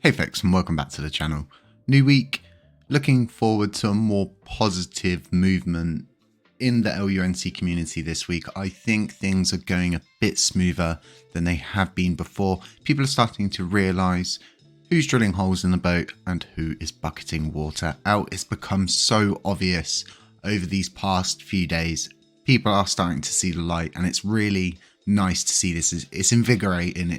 Hey folks, and welcome back to the channel. New week, looking forward to a more positive movement in the LUNC community this week. I think things are going a bit smoother than they have been before. People are starting to realise who's drilling holes in the boat and who is bucketing water out. It's become so obvious over these past few days. People are starting to see the light, and it's really nice to see this. It's invigorating.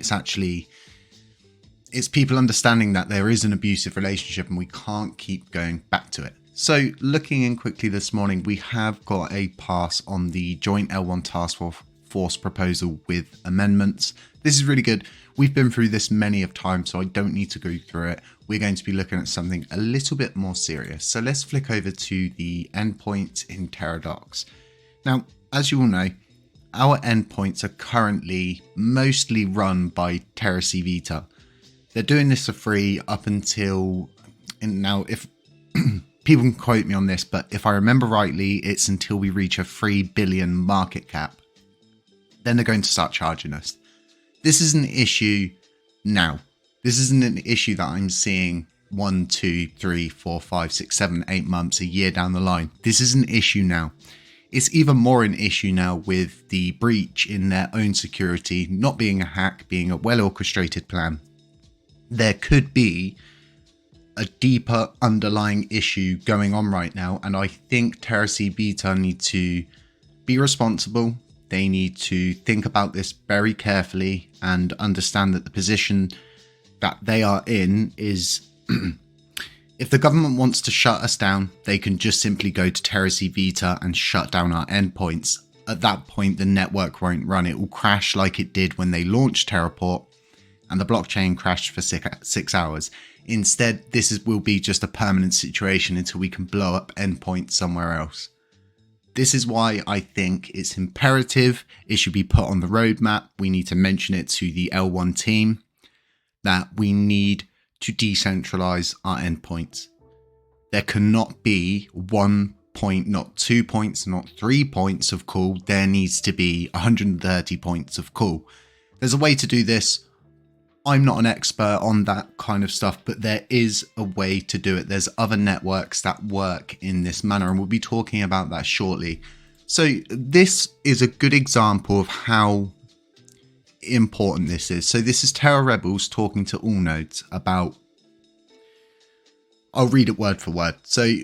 It's people understanding that there is an abusive relationship and we can't keep going back to it. So looking in quickly this morning, we have got a pass on the joint L1 task force proposal with amendments. This is really good. We've been through this many of times, so I don't need to go through it. We're going to be looking at something a little bit more serious. So let's flick over to the endpoints in Teradocs. Now, as you all know, our endpoints are currently mostly run by TerraCVita. They're doing this for free up until, and now if people can quote me on this, but if I remember rightly, it's until we reach a 3 billion market cap. Then they're going to start charging us. This is an issue now. This isn't an issue that I'm seeing 1, 2, 3, 4, 5, 6, 7, 8 months, a year down the line. This is an issue now. It's even more an issue now with the breach in their own security, not being a hack, being a well orchestrated plan. There could be a deeper underlying issue going on right now, and I think TerraCVita need to be responsible. They need to think about this very carefully and understand that the position that they are in is if the government wants to shut us down, they can just simply go to TerraCVita and shut down our endpoints. At that point, the network won't run. It will crash like it did when they launched Terraport and the blockchain crashed for 6 hours. Instead, will be just a permanent situation until we can blow up endpoints somewhere else. This is why I think it's imperative it should be put on the roadmap. We need to mention it to the L1 team that we need to decentralize our endpoints. There cannot be 1 point, not 2 points, not 3 points of call. There needs to be 130 points of call. There's a way to do this. I'm not an expert on that kind of stuff, but there is a way to do it. There's other networks that work in this manner, and we'll be talking about that shortly. So this is a good example of how important this is. So this is Terra Rebels talking to all nodes about, I'll read it word for word. So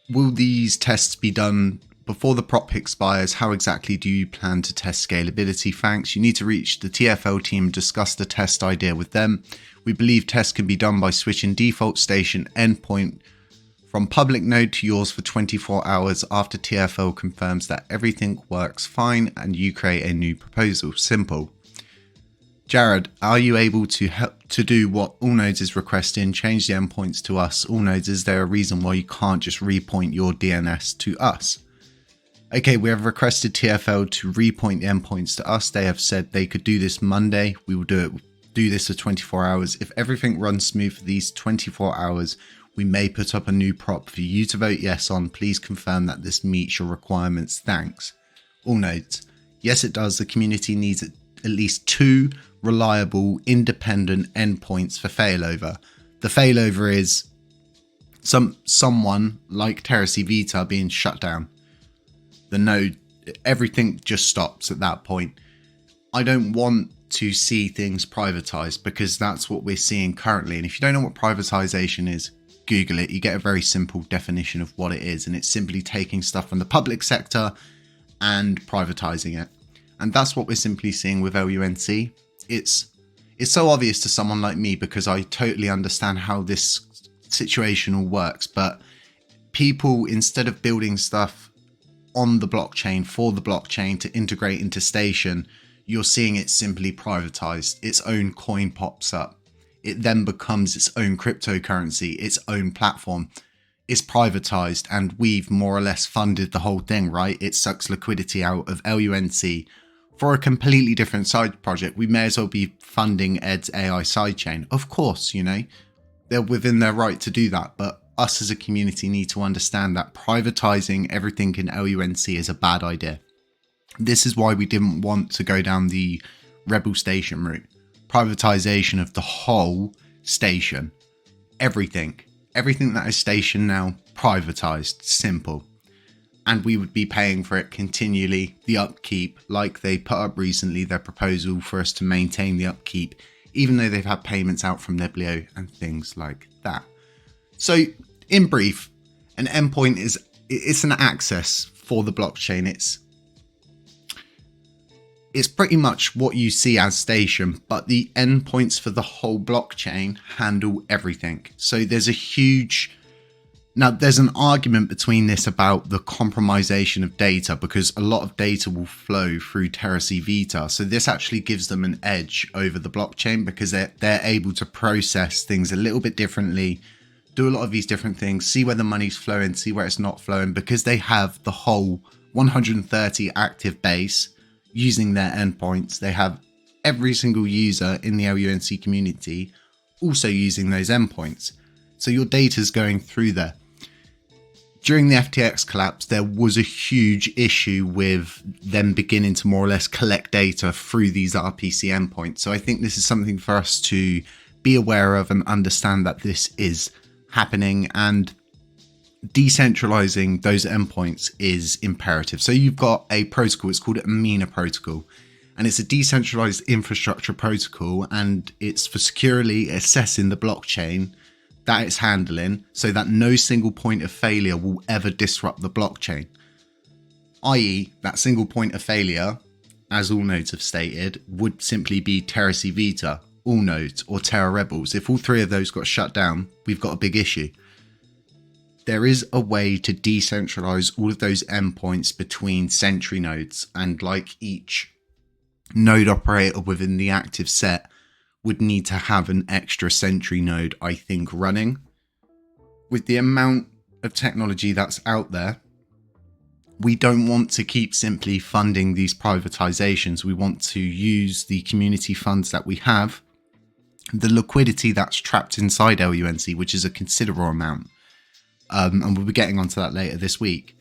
will these tests be done before the prop expires? How exactly do you plan to test scalability? Thanks. You need to reach the TFL team and discuss the test idea with them. We believe tests can be done by switching default station endpoint from public node to yours for 24 hours after TFL confirms that everything works fine and you create a new proposal. Simple. Jared, are you able to help to do what all nodes is requesting? Change the endpoints to us. All nodes, is there a reason why you can't just repoint your DNS to us? Okay, we have requested TFL to repoint the endpoints to us. They have said they could do this Monday. We will do this for 24 hours. If everything runs smooth for these 24 hours, we may put up a new prop for you to vote yes on. Please confirm that this meets your requirements. Thanks. All nodes. Yes, it does. The community needs at least 2 reliable, independent endpoints for failover. The failover is someone like TerraCVita being shut down. The node, everything just stops at that point. I don't want to see things privatized because that's what we're seeing currently. And if you don't know what privatization is, Google it. You get a very simple definition of what it is. And it's simply taking stuff from the public sector and privatizing it. And that's what we're simply seeing with LUNC. It's so obvious to someone like me because I totally understand how this situation all works. But people, instead of building stuff on the blockchain for the blockchain to integrate into station, you're seeing it simply privatized. Its own coin pops up. It then becomes its own cryptocurrency, its own platform. It's privatized, and we've more or less funded the whole thing, right? It sucks liquidity out of LUNC for a completely different side project. We may as well be funding Ed's AI sidechain. Of course, you know, they're within their right to do that, but us as a community need to understand that privatizing everything in LUNC is a bad idea. This is why we didn't want to go down the Rebel Station route. Privatization of the whole station. Everything that is station now, privatized, simple. And we would be paying for it continually, the upkeep, like they put up recently, their proposal for us to maintain the upkeep, even though they've had payments out from Neblio and things like that. So in brief, an endpoint it's an access for the blockchain. It's pretty much what you see as station, but the endpoints for the whole blockchain handle everything. So there's an argument between this about the compromisation of data, because a lot of data will flow through Terra C Vita. So this actually gives them an edge over the blockchain because they're able to process things a little bit differently, do a lot of these different things, see where the money's flowing, see where it's not flowing, because they have the whole 130 active base using their endpoints. They have every single user in the LUNC community also using those endpoints. So your data is going through there. During the FTX collapse, there was a huge issue with them beginning to more or less collect data through these RPC endpoints. So I think this is something for us to be aware of and understand that this is happening, and decentralizing those endpoints is imperative. So you've got a protocol, it's called a MENA protocol, and it's a decentralized infrastructure protocol, and it's for securely assessing the blockchain that it's handling so that no single point of failure will ever disrupt the blockchain. I.e., that single point of failure, as all nodes have stated, would simply be Terra C Vita, all nodes, or Terra Rebels. If all three of those got shut down, we've got a big issue. There is a way to decentralize all of those endpoints between Sentry nodes, and like each node operator within the active set would need to have an extra Sentry node, I think, running. With the amount of technology that's out there, we don't want to keep simply funding these privatizations. We want to use the community funds that we have, the liquidity that's trapped inside LUNC, which is a considerable amount. And we'll be getting onto that later this week,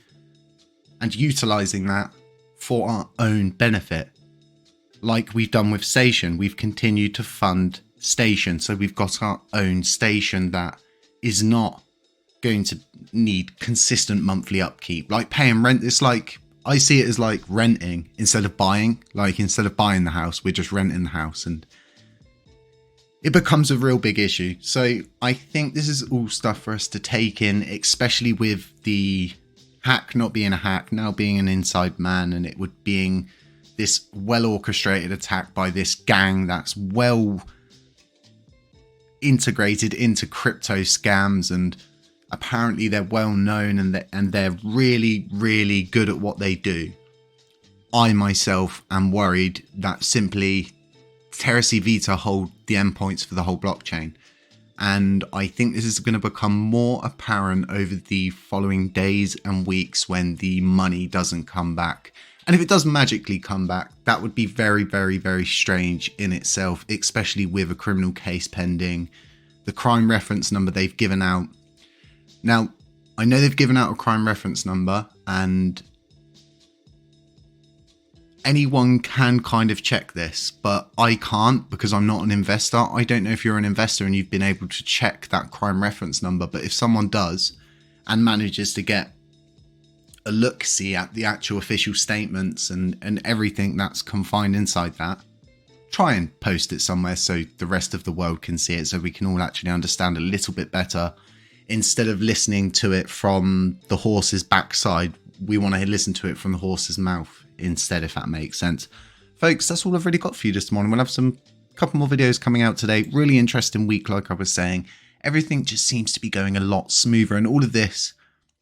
and utilizing that for our own benefit. Like we've done with Station, we've continued to fund Station. So we've got our own station that is not going to need consistent monthly upkeep. Like paying rent, it's like, I see it as like renting instead of buying. Like instead of buying the house, we're just renting the house, and it becomes a real big issue. So I think this is all stuff for us to take in, especially with the hack not being a hack, now being an inside man, and it would being this well orchestrated attack by this gang that's well integrated into crypto scams, and apparently they're well known, and they're really, really good at what they do. I myself am worried that simply Terra C Vita hold the endpoints for the whole blockchain. And I think this is going to become more apparent over the following days and weeks when the money doesn't come back. And if it does magically come back, that would be very, very, very strange in itself, especially with a criminal case pending, the crime reference number they've given out. Now, I know they've given out a crime reference number, and anyone can kind of check this, but I can't because I'm not an investor. I don't know if you're an investor and you've been able to check that crime reference number, but if someone does and manages to get a look-see at the actual official statements and everything that's confined inside that, try and post it somewhere so the rest of the world can see it, so we can all actually understand a little bit better. Instead of listening to it from the horse's backside, we want to listen to it from the horse's mouth instead, if that makes sense. Folks, that's all I've really got for you this morning. We'll have couple more videos coming out today. Really interesting week, like I was saying. Everything just seems to be going a lot smoother, and all of this,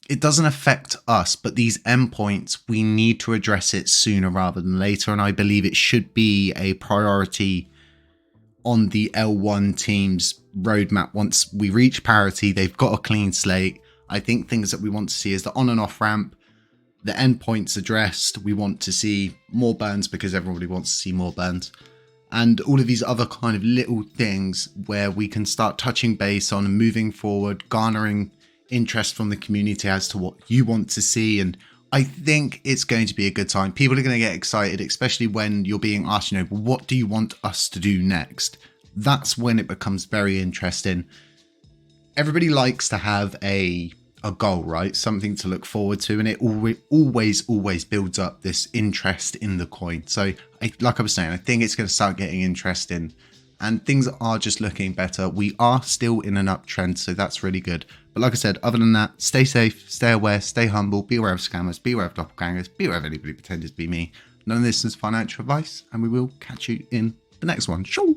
it doesn't affect us, but these endpoints, we need to address it sooner rather than later, and I believe it should be a priority on the L1 team's roadmap. Once we reach parity, they've got a clean slate. I think things that we want to see is the on and off ramp, the endpoints addressed. We want to see more burns because everybody wants to see more burns, and all of these other kind of little things where we can start touching base on and moving forward, garnering interest from the community as to what you want to see. And I think it's going to be a good time. People are going to get excited, especially when you're being asked, well, what do you want us to do next? that's when it becomes very interesting. Everybody likes to have a goal, right? Something to look forward to, and it always builds up this interest in the coin. So like I was saying, I think it's going to start getting interesting, and things are just looking better. We are still in an uptrend, so that's really good. But like I said, other than that, stay safe, stay aware, stay humble, be aware of scammers, be aware of doppelgangers, be aware of anybody pretending to be me. None of this is financial advice, and we will catch you in the next one. Sure.